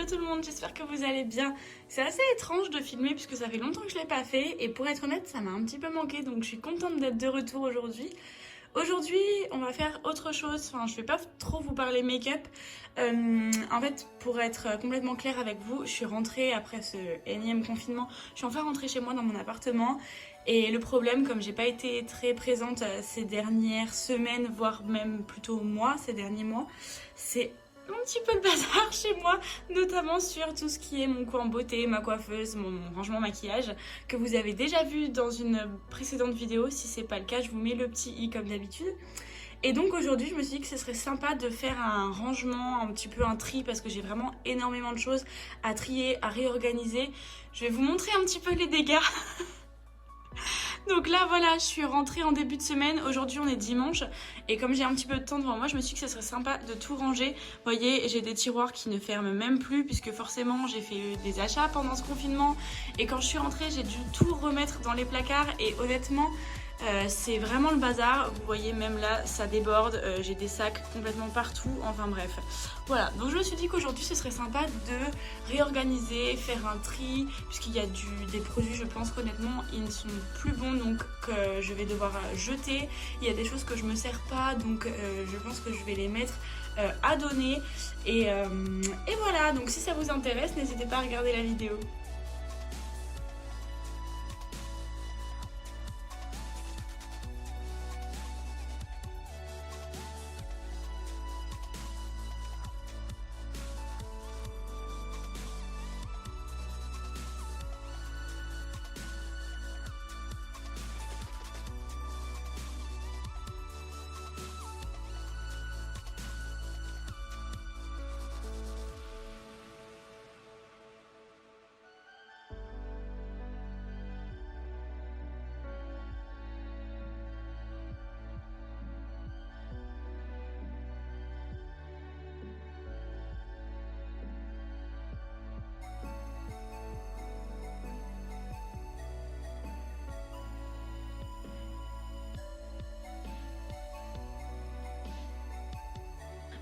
tout le monde, j'espère que vous allez bien. C'est assez étrange de filmer puisque ça fait longtemps que je ne l'ai pas fait et pour être honnête ça m'a un petit peu manqué donc je suis contente d'être de retour aujourd'hui. Aujourd'hui on va faire autre chose, enfin je vais pas trop vous parler make-up. En fait pour être complètement claire avec vous, je suis rentrée après ce énième confinement, je suis enfin rentrée chez moi dans mon appartement. Et le problème, comme j'ai pas été très présente ces dernières semaines, voire même plutôt mois, ces derniers mois, c'est un petit peu le bazar chez moi, notamment sur tout ce qui est mon coin beauté, ma coiffeuse, mon rangement maquillage, que vous avez déjà vu dans une précédente vidéo. Si c'est pas le cas, je vous mets le petit i comme d'habitude. Et donc aujourd'hui, je me suis dit que ce serait sympa de faire un rangement, un petit peu un tri, parce que j'ai vraiment énormément de choses à trier, à réorganiser. Je vais vous montrer un petit peu les dégâts. Donc là voilà, je suis rentrée en début de semaine, aujourd'hui on est dimanche et comme j'ai un petit peu de temps devant moi, je me suis dit que ce serait sympa de tout ranger. Vous voyez, j'ai des tiroirs qui ne ferment même plus puisque forcément j'ai fait des achats pendant ce confinement et quand je suis rentrée j'ai dû tout remettre dans les placards et honnêtement c'est vraiment le bazar. Vous voyez même là ça déborde, j'ai des sacs complètement partout, enfin bref. Voilà, donc je me suis dit qu'aujourd'hui ce serait sympa de réorganiser, faire un tri, puisqu'il y a des produits, je pense qu'honnêtement ils ne sont plus bons donc que je vais devoir jeter. Il y a des choses que je me sers pas donc je pense que je vais les mettre à donner. Et voilà, donc si ça vous intéresse, n'hésitez pas à regarder la vidéo.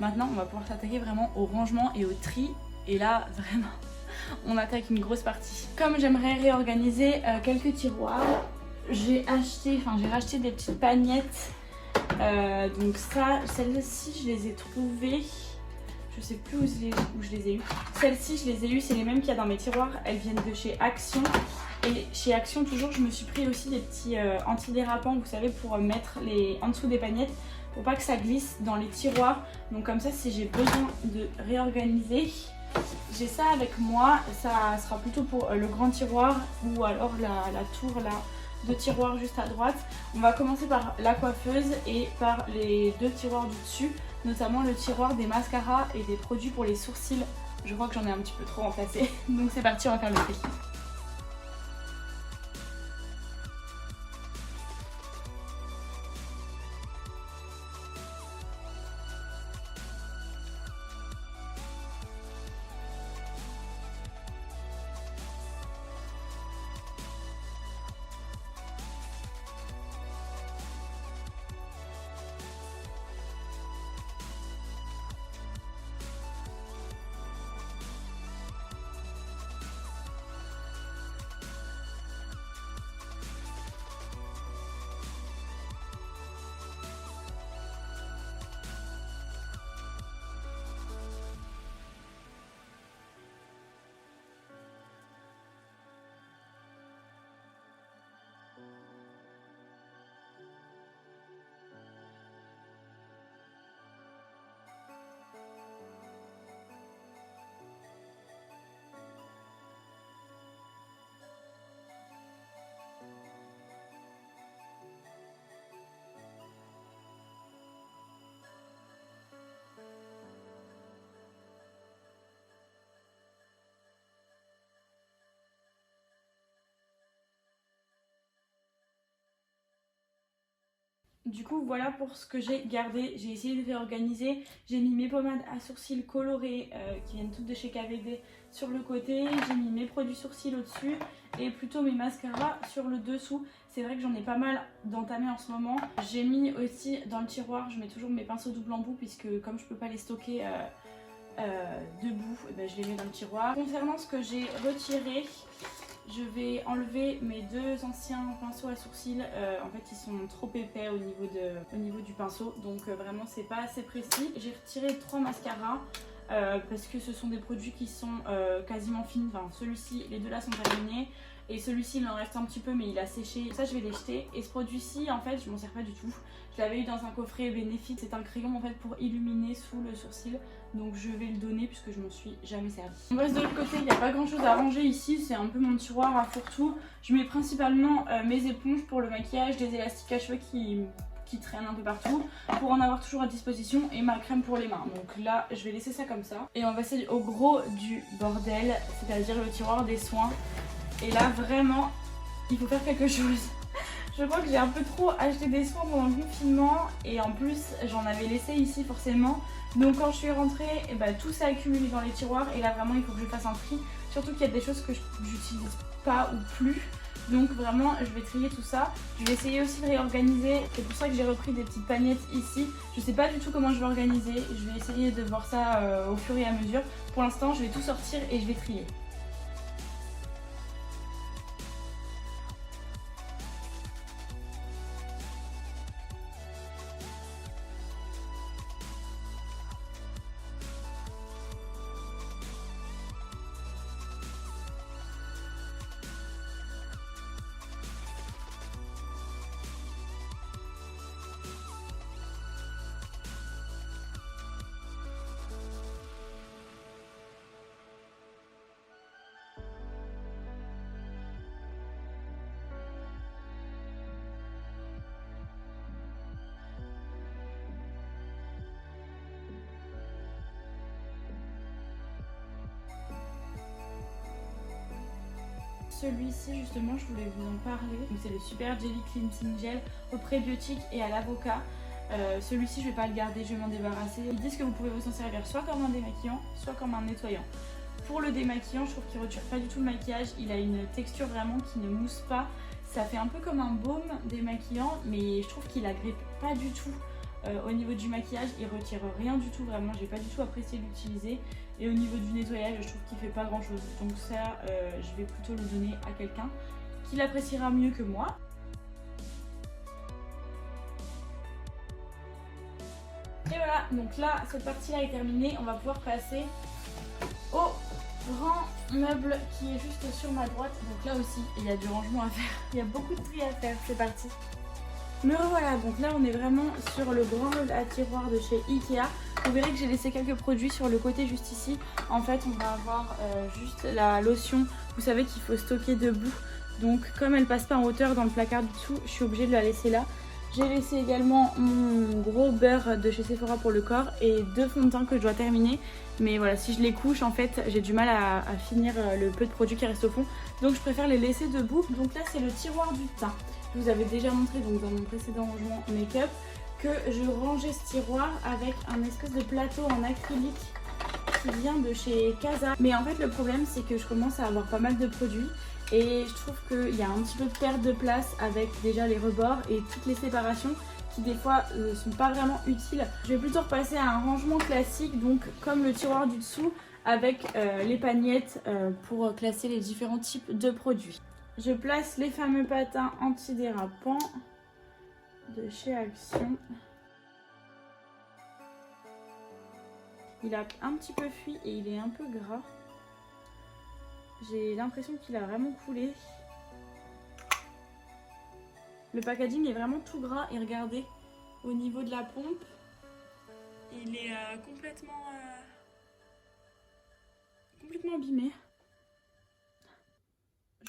Maintenant, on va pouvoir s'attaquer vraiment au rangement et au tri. Et là, vraiment, on attaque une grosse partie. Comme j'aimerais réorganiser quelques tiroirs, j'ai racheté des petites pagnettes. Donc ça, celles-ci, je les ai trouvées. Je sais plus où je les ai eues. Celles-ci, je les ai eues, c'est les mêmes qu'il y a dans mes tiroirs. Elles viennent de chez Action. Et chez Action, toujours, je me suis pris aussi des petits antidérapants, vous savez, pour mettre en dessous des pagnettes, pour pas que ça glisse dans les tiroirs. Donc comme ça, si j'ai besoin de réorganiser, j'ai ça avec moi. Ça sera plutôt pour le grand tiroir ou alors la tour là de tiroirs juste à droite. On va commencer par la coiffeuse et par les deux tiroirs du dessus, notamment le tiroir des mascaras et des produits pour les sourcils. Je crois que j'en ai un petit peu trop remplacé. Donc c'est parti, on va faire le tri. Du coup voilà pour ce que j'ai gardé, j'ai essayé de réorganiser, j'ai mis mes pommades à sourcils colorées qui viennent toutes de chez KVD sur le côté, j'ai mis mes produits sourcils au-dessus et plutôt mes mascaras sur le dessous. C'est vrai que j'en ai pas mal d'entamés en ce moment. J'ai mis aussi dans le tiroir, je mets toujours mes pinceaux double embout puisque comme je peux pas les stocker debout, et ben, je les mets dans le tiroir. Concernant ce que j'ai retiré, je vais enlever mes 2 anciens pinceaux à sourcils. En fait ils sont trop épais au niveau du pinceau, donc vraiment c'est pas assez précis. J'ai retiré 3 mascaras parce que ce sont des produits qui sont quasiment finis. Enfin celui-ci, les 2 là sont terminés. Et celui-ci il en reste un petit peu mais il a séché. Ça je vais les jeter. Et ce produit-ci en fait je m'en sers pas du tout. Je l'avais eu dans un coffret Benefit. C'est un crayon en fait pour illuminer sous le sourcil. Donc je vais le donner puisque je m'en suis jamais servi. On reste de l'autre côté, il n'y a pas grand chose à ranger ici. C'est un peu mon tiroir à fourre-tout. Je mets principalement mes éponges pour le maquillage, des élastiques à cheveux qui traînent un peu partout pour en avoir toujours à disposition et ma crème pour les mains. Donc là je vais laisser ça comme ça. Et on va passer au gros du bordel, c'est-à-dire le tiroir des soins. Et là vraiment il faut faire quelque chose. Je crois que j'ai un peu trop acheté des soins pendant le confinement et en plus j'en avais laissé ici forcément. Donc quand je suis rentrée, et bah, tout s'est accumulé dans les tiroirs et là vraiment il faut que je fasse un tri. Surtout qu'il y a des choses que j'utilise pas ou plus. Donc vraiment je vais trier tout ça. Je vais essayer aussi de réorganiser. C'est pour ça que j'ai repris des petites pagnettes ici. Je sais pas du tout comment je vais organiser. Je vais essayer de voir ça au fur et à mesure. Pour l'instant je vais tout sortir et je vais trier. Celui-ci justement je voulais vous en parler. C'est le Super Jelly Cleansing Gel au prébiotique et à l'avocat. Celui-ci je vais pas le garder, je vais m'en débarrasser. Ils disent que vous pouvez vous en servir soit comme un démaquillant, soit comme un nettoyant. Pour le démaquillant, je trouve qu'il retire pas du tout le maquillage. Il a une texture vraiment qui ne mousse pas. Ça fait un peu comme un baume démaquillant, mais je trouve qu'il agrippe pas du tout. Au niveau du maquillage, il retire rien du tout, vraiment, j'ai pas du tout apprécié l'utiliser. Et au niveau du nettoyage, je trouve qu'il fait pas grand chose. Donc ça, je vais plutôt le donner à quelqu'un qui l'appréciera mieux que moi. Et voilà, donc là, cette partie-là est terminée. On va pouvoir passer au grand meuble qui est juste sur ma droite. Donc là aussi, il y a du rangement à faire. Il y a beaucoup de tri à faire, c'est parti. Me revoilà, donc là on est vraiment sur le grand meuble à tiroir de chez Ikea. Vous verrez que j'ai laissé quelques produits sur le côté juste ici. En fait on va avoir juste la lotion, vous savez qu'il faut stocker debout. Donc comme elle passe pas en hauteur dans le placard du dessous, je suis obligée de la laisser là. J'ai laissé également mon gros beurre de chez Sephora pour le corps et 2 fonds de teint que je dois terminer. Mais voilà, si je les couche en fait j'ai du mal à finir le peu de produits qui restent au fond. Donc je préfère les laisser debout. Donc là c'est le tiroir du teint. Je vous avais déjà montré donc dans mon précédent rangement make-up que je rangeais ce tiroir avec un espèce de plateau en acrylique qui vient de chez Casa. Mais en fait le problème c'est que je commence à avoir pas mal de produits et je trouve qu'il y a un petit peu de perte de place avec déjà les rebords et toutes les séparations qui des fois sont pas vraiment utiles. Je vais plutôt repasser à un rangement classique, donc comme le tiroir du dessous avec les pagnettes pour classer les différents types de produits. Je place les fameux patins antidérapants de chez Action. Il a un petit peu fui et il est un peu gras. J'ai l'impression qu'il a vraiment coulé. Le packaging est vraiment tout gras et regardez, au niveau de la pompe, il est complètement abîmé.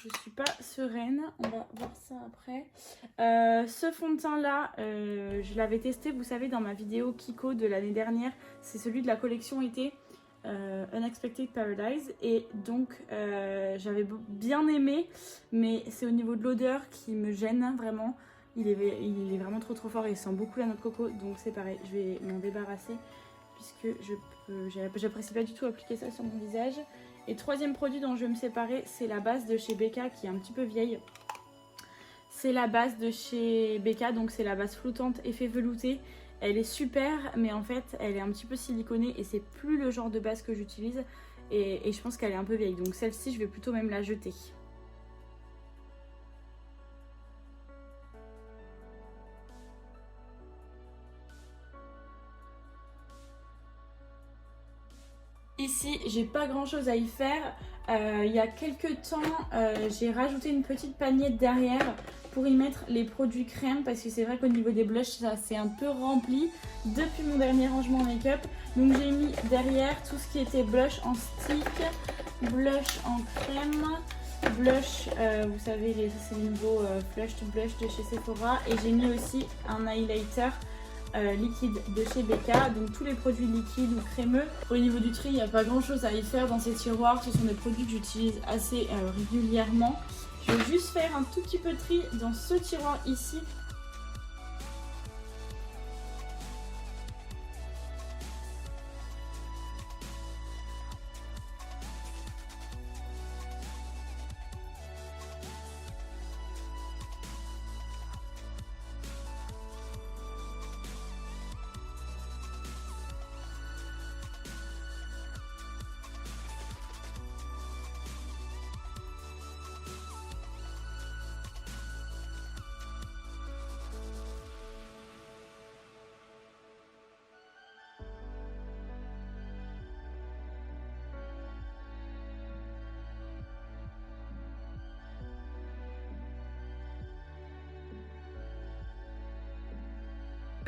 Je suis pas sereine, on va voir ça après. Ce fond de teint là, je l'avais testé, vous savez, dans ma vidéo Kiko de l'année dernière. C'est celui de la collection été Unexpected Paradise. Et donc j'avais bien aimé, mais c'est au niveau de l'odeur qui me gêne vraiment. Il est vraiment trop fort et il sent beaucoup la noix de coco. Donc c'est pareil, je vais m'en débarrasser puisque j'apprécie pas du tout appliquer ça sur mon visage. Et troisième produit dont je vais me séparer, c'est la base de chez Becca qui est un petit peu vieille. C'est la base de chez Becca, donc c'est la base flottante effet velouté. Elle est super, mais en fait elle est un petit peu siliconée et c'est plus le genre de base que j'utilise. Et je pense qu'elle est un peu vieille, donc celle-ci je vais plutôt même la jeter. Ici, j'ai pas grand chose à y faire. Il y a quelques temps, j'ai rajouté une petite panière derrière pour y mettre les produits crème parce que c'est vrai qu'au niveau des blushs, ça s'est un peu rempli depuis mon dernier rangement make-up. Donc j'ai mis derrière tout ce qui était blush en stick, blush en crème, blush, vous savez, c'est les nouveaux Flush to Blush de chez Sephora. Et j'ai mis aussi un highlighter liquide de chez Becca, donc tous les produits liquides ou crémeux. Au niveau du tri, il n'y a pas grand chose à y faire dans ces tiroirs, ce sont des produits que j'utilise assez régulièrement. Je vais juste faire un tout petit peu de tri dans ce tiroir ici.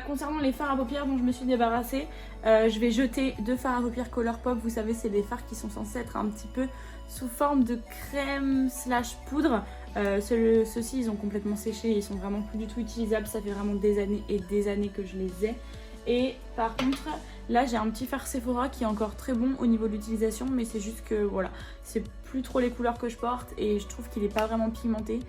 Concernant les fards à paupières dont je me suis débarrassée, je vais jeter 2 fards à paupières Colourpop. Vous savez, c'est des fards qui sont censés être un petit peu sous forme de crème slash poudre. Ceux-ci, ils ont complètement séché, ils sont vraiment plus du tout utilisables. Ça fait vraiment des années et des années que je les ai. Et par contre, là j'ai un petit fard Sephora qui est encore très bon au niveau de l'utilisation, mais c'est juste que voilà, c'est plus trop les couleurs que je porte et je trouve qu'il n'est pas vraiment pigmenté.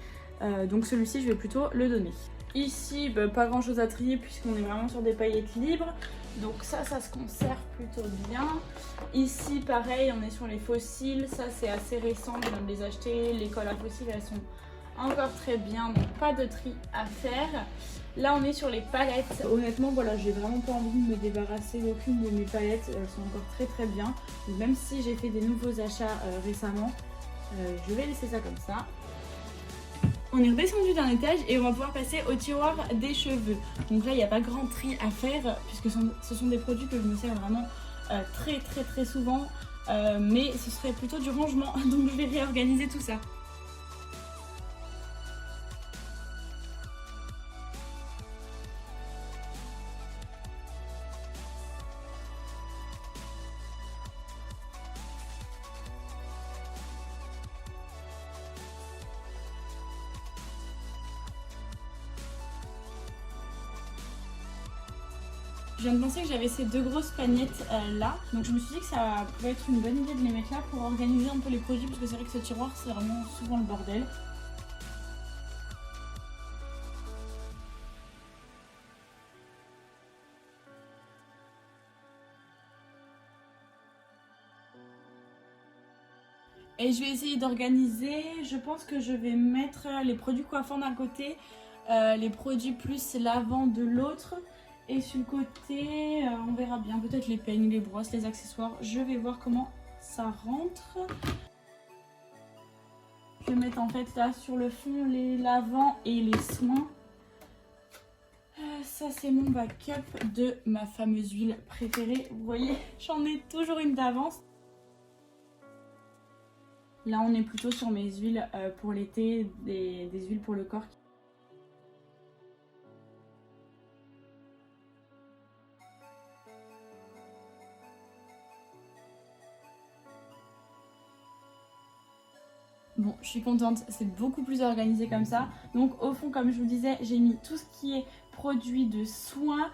Donc celui-ci, je vais plutôt le donner. Ici, pas grand chose à trier puisqu'on est vraiment sur des paillettes libres. Donc ça se conserve plutôt bien. Ici, pareil, on est sur les fossiles. Ça, c'est assez récent, je viens de les acheter. Les colles à fossiles, elles sont encore très bien. Donc pas de tri à faire. Là, on est sur les palettes. Honnêtement, voilà, j'ai vraiment pas envie de me débarrasser d'aucune de mes palettes. Elles sont encore très très bien. Donc, même si j'ai fait des nouveaux achats récemment, je vais laisser ça comme ça. On est redescendu d'un étage et on va pouvoir passer au tiroir des cheveux. Donc là, il n'y a pas grand tri à faire puisque ce sont des produits que je me sers vraiment très souvent. Mais ce serait plutôt du rangement, donc je vais réorganiser tout ça. Je viens de penser que j'avais ces 2 grosses pagnettes là, donc je me suis dit que ça pouvait être une bonne idée de les mettre là pour organiser un peu les produits parce que c'est vrai que ce tiroir c'est vraiment souvent le bordel. Et je vais essayer d'organiser, je pense que je vais mettre les produits coiffants d'un côté, les produits plus lavant de l'autre. Et sur le côté, on verra bien, peut-être les peignes, les brosses, les accessoires. Je vais voir comment ça rentre. Je vais mettre en fait là sur le fond les lavants et les soins. Ça c'est mon backup de ma fameuse huile préférée. Vous voyez, j'en ai toujours une d'avance. Là on est plutôt sur mes huiles pour l'été, des huiles pour le corps. Bon, je suis contente, c'est beaucoup plus organisé comme ça. Donc au fond, comme je vous disais, j'ai mis tout ce qui est produits de soins,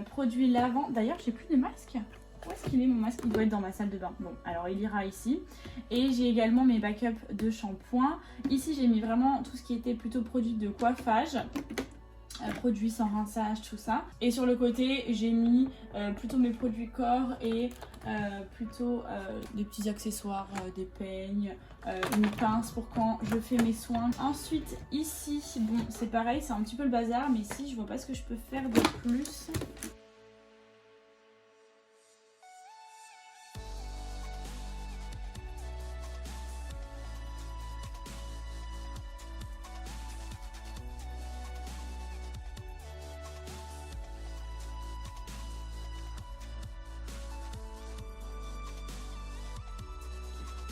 produits lavants. D'ailleurs, j'ai plus de masque. Où est-ce qu'il est mon masque? Il doit être dans ma salle de bain. Bon, alors il ira ici. Et j'ai également mes backups de shampoing. Ici, j'ai mis vraiment tout ce qui était plutôt produits de coiffage. Produits sans rinçage, tout ça. Et sur le côté, j'ai mis plutôt mes produits corps et plutôt des petits accessoires, des peignes, une pince pour quand je fais mes soins. Ensuite, ici, bon, c'est pareil, c'est un petit peu le bazar, mais ici, je vois pas ce que je peux faire de plus.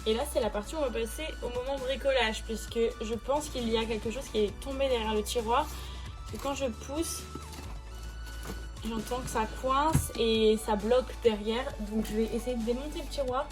Et là c'est la partie où on va passer au moment bricolage, puisque je pense qu'il y a quelque chose qui est tombé derrière le tiroir. Et quand je pousse, j'entends que ça coince et ça bloque derrière. Donc je vais essayer de démonter le tiroir.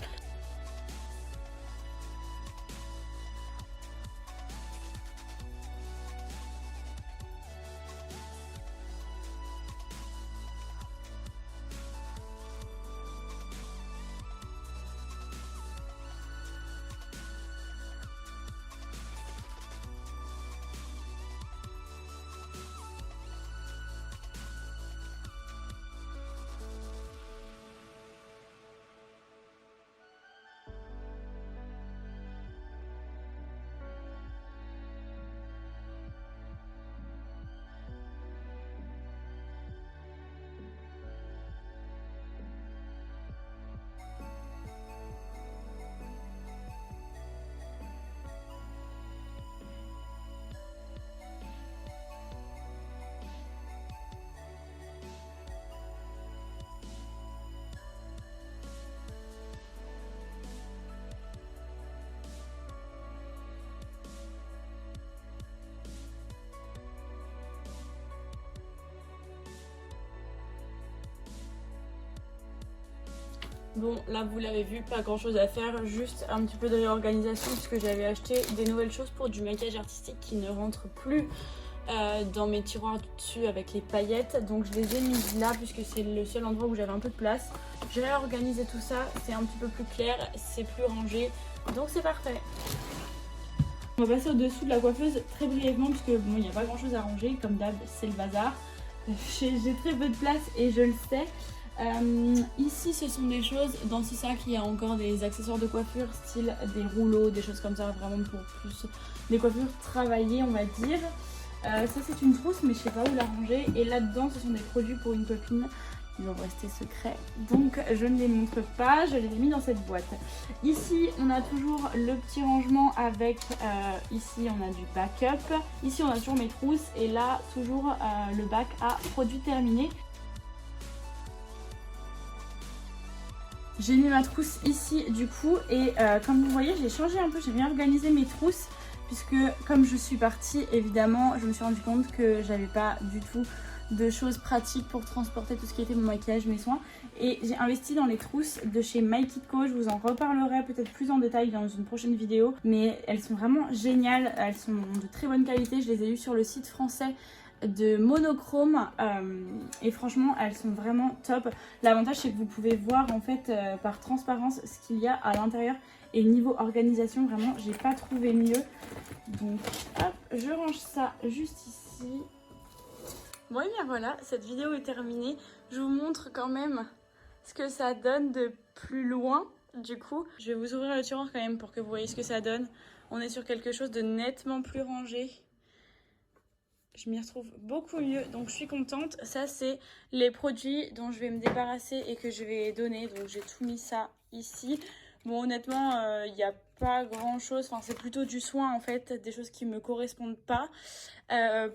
Bon, là vous l'avez vu, pas grand chose à faire, juste un petit peu de réorganisation puisque j'avais acheté des nouvelles choses pour du maquillage artistique qui ne rentre plus dans mes tiroirs du dessus avec les paillettes. Donc je les ai mises là puisque c'est le seul endroit où j'avais un peu de place. J'ai réorganisé tout ça, c'est un petit peu plus clair, c'est plus rangé, donc c'est parfait. On va passer au-dessous de la coiffeuse très brièvement puisque bon, il n'y a pas grand chose à ranger, comme d'hab c'est le bazar. J'ai très peu de place et je le sais. Ici ce sont des choses, dans ce sac il y a encore des accessoires de coiffure style des rouleaux, des choses comme ça, vraiment pour plus des coiffures travaillées on va dire. Ça c'est une trousse mais je sais pas où la ranger, et là-dedans ce sont des produits pour une copine, ils vont rester secrets donc je ne les montre pas, je les ai mis dans cette boîte. Ici on a toujours le petit rangement avec, ici on a du backup, ici on a toujours mes trousses et là toujours le bac à produits terminés. J'ai mis ma trousse ici du coup et comme vous voyez j'ai changé un peu, j'ai bien organisé mes trousses puisque comme je suis partie évidemment je me suis rendu compte que j'avais pas du tout de choses pratiques pour transporter tout ce qui était mon maquillage, mes soins, et j'ai investi dans les trousses de chez My Kit Co. Je vous en reparlerai peut-être plus en détail dans une prochaine vidéo, mais elles sont vraiment géniales, elles sont de très bonne qualité, je les ai eues sur le site français de Monochrome et franchement elles sont vraiment top. L'avantage c'est que vous pouvez voir en fait par transparence ce qu'il y a à l'intérieur, et niveau organisation vraiment j'ai pas trouvé mieux. Donc hop, je range ça juste ici. Bon et bien voilà, cette vidéo est terminée. Je vous montre quand même ce que ça donne de plus loin. Du coup je vais vous ouvrir le tiroir quand même pour que vous voyez ce que ça donne. On est sur quelque chose de nettement plus rangé. Je m'y retrouve beaucoup mieux, donc je suis contente. Ça c'est les produits dont je vais me débarrasser et que je vais donner, donc j'ai tout mis ça ici. Bon honnêtement il n'y a pas grand chose, enfin c'est plutôt du soin en fait, des choses qui me correspondent pas.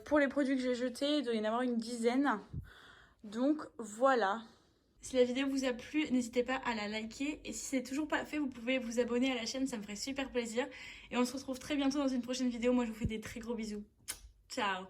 Pour les produits que j'ai jetés, il doit y en avoir une dizaine, donc voilà. Si la vidéo vous a plu, n'hésitez pas à la liker, et si c'est toujours pas fait, vous pouvez vous abonner à la chaîne, ça me ferait super plaisir. Et on se retrouve très bientôt dans une prochaine vidéo. Moi je vous fais des très gros bisous. Ciao.